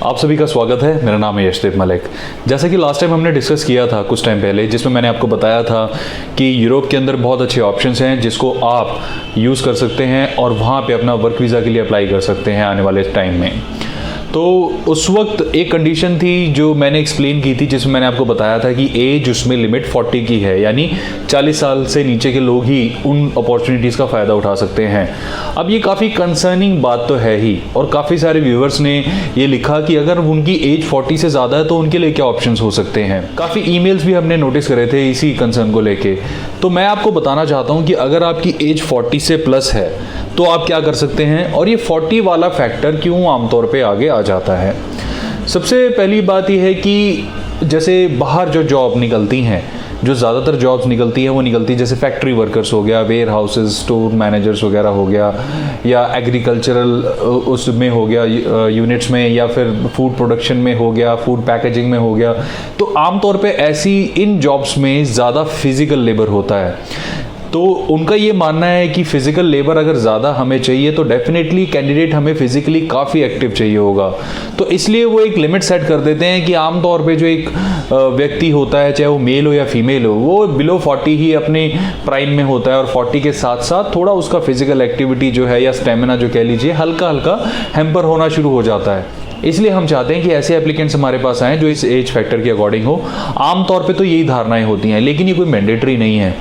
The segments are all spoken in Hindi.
आप सभी का स्वागत है। मेरा नाम है यशदेव मलिक। जैसा कि लास्ट टाइम हमने डिस्कस किया था कुछ टाइम पहले, जिसमें मैंने आपको बताया था कि यूरोप के अंदर बहुत अच्छे ऑप्शंस हैं जिसको आप यूज़ कर सकते हैं और वहाँ पे अपना वर्क वीज़ा के लिए अप्लाई कर सकते हैं आने वाले टाइम में। तो उस वक्त एक कंडीशन थी जो मैंने एक्सप्लेन की थी, जिसमें मैंने आपको बताया था कि एज उसमें लिमिट 40 की है, यानी 40 साल से नीचे के लोग ही उन अपॉर्चुनिटीज़ का फ़ायदा उठा सकते हैं। अब ये काफ़ी कंसर्निंग बात तो है ही, और काफ़ी सारे व्यूअर्स ने ये लिखा कि अगर उनकी एज 40 से ज़्यादा है तो उनके लिए क्या ऑप्शंस हो सकते हैं। काफ़ी ईमेल्स भी हमने नोटिस करे थे इसी कंसर्न को लेके। तो मैं आपको बताना चाहता हूँ कि अगर आपकी एज 40 से प्लस है तो आप क्या कर सकते हैं, और ये 40 वाला फैक्टर क्यों आमतौर पे आगे आ जाता है। सबसे पहली बात यह है कि जैसे बाहर जो जॉब निकलती हैं, जो ज़्यादातर जॉब्स निकलती हैं वो निकलती है जैसे फैक्ट्री वर्कर्स हो गया, वेयर हाउसेस, स्टोर मैनेजर्स वगैरह हो गया, या एग्रीकल्चरल उसमें हो गया यूनिट्स में, या फिर फूड प्रोडक्शन में हो गया, फूड पैकेजिंग में हो गया। तो आमतौर पे ऐसी इन जॉब्स में ज़्यादा फिजिकल लेबर होता है। तो उनका ये मानना है कि फ़िज़िकल लेबर अगर ज़्यादा हमें चाहिए तो डेफिनेटली कैंडिडेट हमें फ़िज़िकली काफ़ी एक्टिव चाहिए होगा। तो इसलिए वो एक लिमिट सेट कर देते हैं कि आमतौर पे जो एक व्यक्ति होता है, चाहे वो मेल हो या फीमेल हो, वो बिलो 40 ही अपने प्राइम में होता है, और 40 के साथ साथ थोड़ा उसका फ़िज़िकल एक्टिविटी जो है या स्टेमिना जो कह लीजिए हल्का हल्का हैम्पर होना शुरू हो जाता है। इसलिए हम चाहते हैं कि ऐसे एप्लीकेंट्स हमारे पास आएँ जो इस एज फैक्टर के अकॉर्डिंग हो। आमतौर पे तो यही धारणाएं होती हैं, लेकिन ये कोई मैंडेटरी नहीं है।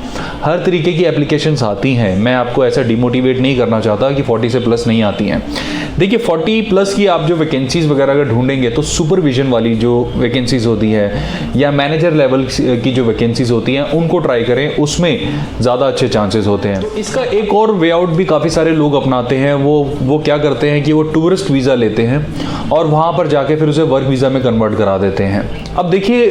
हर तरीके की एप्लीकेशंस आती हैं। मैं आपको ऐसा डिमोटिवेट नहीं करना चाहता कि 40 से प्लस नहीं आती हैं। देखिए 40 प्लस की आप जो वैकेंसीज़ वगैरह अगर ढूंढेंगे तो सुपरविजन वाली जो वैकेंसीज़ होती है या मैनेजर लेवल की जो वैकेंसीज़ होती हैं उनको ट्राई करें, उसमें ज़्यादा अच्छे चांसेस होते हैं। तो इसका एक और वे आउट भी काफ़ी सारे लोग अपनाते हैं। वो क्या करते हैं कि वो टूरिस्ट वीज़ा लेते हैं और वहाँ पर जाके फिर उसे वर्क वीज़ा में कन्वर्ट करा देते हैं। अब देखिए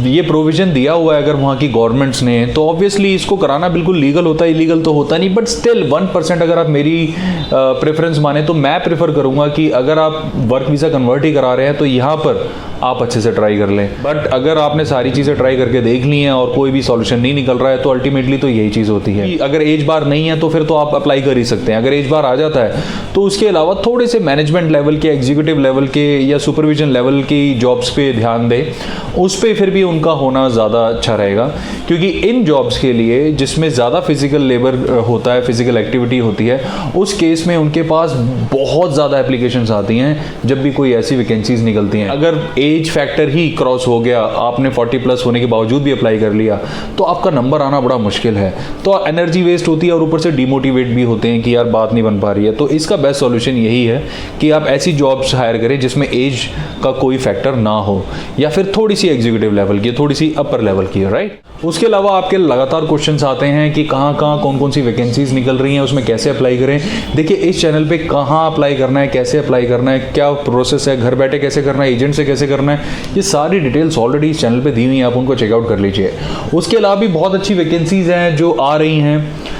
ये प्रोविज़न दिया हुआ है अगर वहाँ की गवर्नमेंट्स ने, तो ऑब्वियसली इसको कराना बिल्कुल लीगल होता है, इलीगल तो होता नहीं। बट स्टिल 1% अगर आप मेरी प्रेफरेंस माने तो मैं प्रेफर करूँगा कि अगर आप वर्क वीज़ा कन्वर्ट ही करा रहे हैं तो यहाँ पर आप अच्छे से ट्राई कर लें। बट अगर आपने सारी चीज़ें ट्राई करके देख ली हैं और कोई भी सॉल्यूशन नहीं निकल रहा है तो अल्टीमेटली तो यही चीज़ होती है। अगर एज बार नहीं है तो फिर तो आप अप्लाई कर ही सकते हैं। अगर एज बार आ जाता है तो उसके अलावा थोड़े से मैनेजमेंट लेवल के, एग्जीक्यूटिव लेवल के या सुपरविजन लेवल की जॉब्स पे ध्यान दें, उस पर फिर भी उनका होना ज़्यादा अच्छा रहेगा। क्योंकि इन जॉब्स के लिए जिसमें ज़्यादा फिजिकल लेबर होता है, फिजिकल एक्टिविटी होती है, उस केस में उनके पास बहुत ज़्यादा एप्लीकेशंस आती हैं जब भी कोई ऐसी वैकेंसीज निकलती हैं। अगर एज फैक्टर ही क्रॉस हो गया, आपने 40 प्लस होने के बावजूद भी अप्लाई कर लिया, तो आपका नंबर आना बड़ा मुश्किल है। तो एनर्जी वेस्ट होती है और ऊपर से डिमोटिवेट भी होते हैं कि यार बात नहीं बन पा रही है। तो इसका बेस्ट सॉल्यूशन यही है कि आप ऐसी जॉब्स हायर करें जिसमें एज का कोई फैक्टर ना हो, या फिर थोड़ी सी एग्जीक्यूटिव लेवल की, थोड़ी सी अपर लेवल की, राइट। उसके अलावा आपके लगातार क्वेश्चंस आते हैं कि कहाँ कौन कौन सी वैकेंसीज निकल रही हैं, उसमें कैसे अप्लाई करें। देखिए इस चैनल पे कहाँ अप्लाई करना है, कैसे अप्लाई करना है, क्या प्रोसेस है, घर बैठे कैसे करना है, एजेंट से कैसे करना है, ये सारी डिटेल्स ऑलरेडी इस चैनल पे दी हुई हैं, आप उनको चेकआउट कर लीजिए। उसके अलावा भी बहुत अच्छी वैकेंसीज हैं जो आ रही हैं।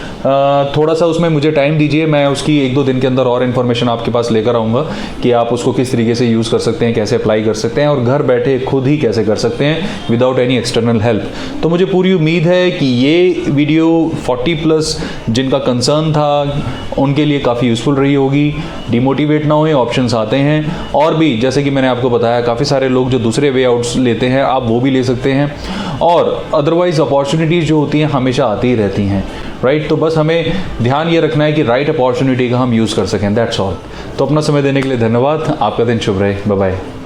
थोड़ा सा उसमें मुझे टाइम दीजिए, मैं उसकी 1-2 दिन के अंदर और इन्फॉर्मेशन आपके पास लेकर आऊँगा कि आप उसको किस तरीके से यूज़ कर सकते हैं, कैसे अप्लाई कर सकते हैं और घर बैठे खुद ही कैसे कर सकते हैं विदाउट एनी एक्सटर्नल हेल्प। तो मुझे पूरी उम्मीद है कि ये वीडियो 40 प्लस जिनका कंसर्न था उनके लिए काफ़ी यूज़फुल रही होगी। डिमोटिवेट ना होए, ऑप्शंस आते हैं, और भी जैसे कि मैंने आपको बताया काफ़ी सारे लोग जो दूसरे वे आउट्स लेते हैं, आप वो भी ले सकते हैं। और अदरवाइज़ अपॉर्चुनिटीज़ जो होती हैं हमेशा आती ही रहती हैं, राइट। तो बस हमें ध्यान ये रखना है कि राइट अपॉर्चुनिटी का हम यूज़ कर सकें, दैट्स ऑल। तो अपना समय देने के लिए धन्यवाद। आपका दिन शुभ रहे। Bye bye.